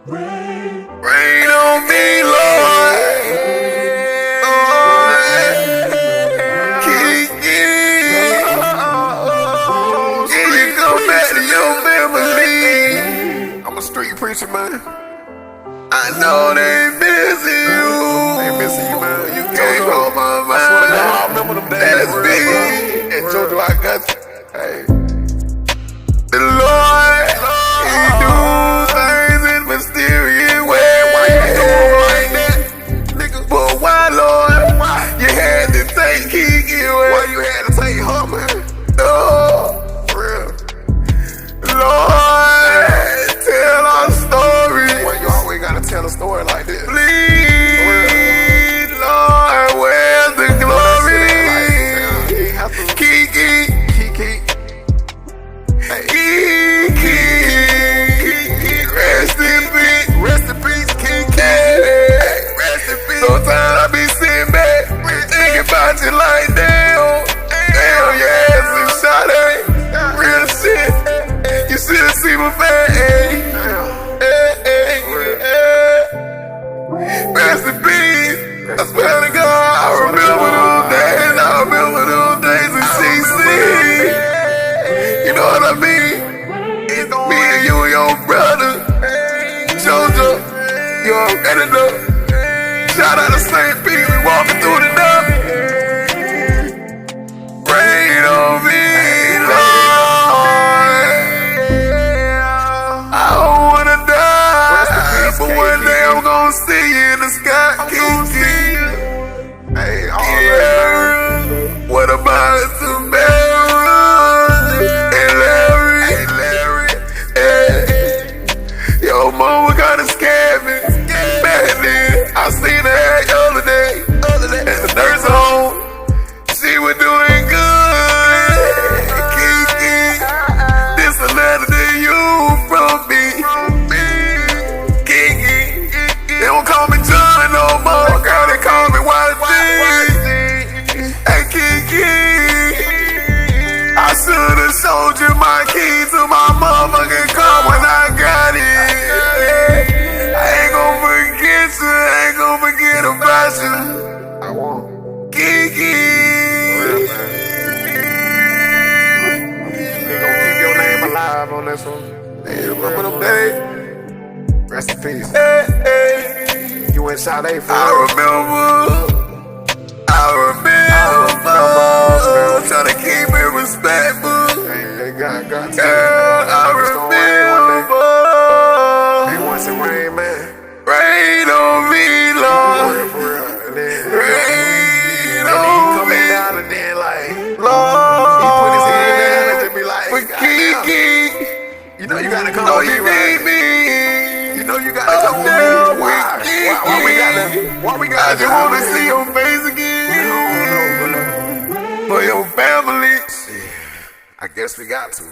Rain on me, Lord. Keke, can you come back to your family? I'm a street preacher, man. I know they missing you. They missing you, man. You came on my mind. I remember them days. That's me. And Jojo, I got you. Hey. The Lord, He do things in mysterious ways. Why you doing like that, nigga? But why, Lord? You had to take Keke away. Why you had to take her, man? No, for real. Lord, tell our story. Why you always gotta tell a story like this? Please, Lord, where's the glory? Keke. Rest in peace, Keke. Rest in peace. Sometimes I be sitting back, thinking about you like damn, your ass is shot at. Real shit. You should've seen my face. Rest in peace. I swear to God, I remember those days. I remember those days in CC. You know what I mean? Me and you and your brother, Jojo, you already know. Shout out to St. Pete, we walking through the door. Rain on me, Lord. I don't wanna die, but one day I'm gonna see you in the sky. Hey, yeah. What about some Yo, mama kinda scared me back then. I seen her the other day at the nursing home. She was doing good. Keke, this a letter to you from me. Keke, they don't call me John no more. Girl, they call me YG. Hey, Keke, I should've showed you my key to my motherfucking car when I got it. I want Keke. They gon' keep your name alive on this one. Hey, remember them days? Rest in peace. You went Sade for I remember. Trying to keep it respectful. Hey, got to. Girl, I remember. Hey, once it rain, man. Rain on me, Lord. Rain on me. Down and then like, Lord. He put his hand down and just be like, for Keke. You know you gotta come with me, right? You know you gotta come with me. Why we gotta I just wanna see your face again. For your family. I guess we got to.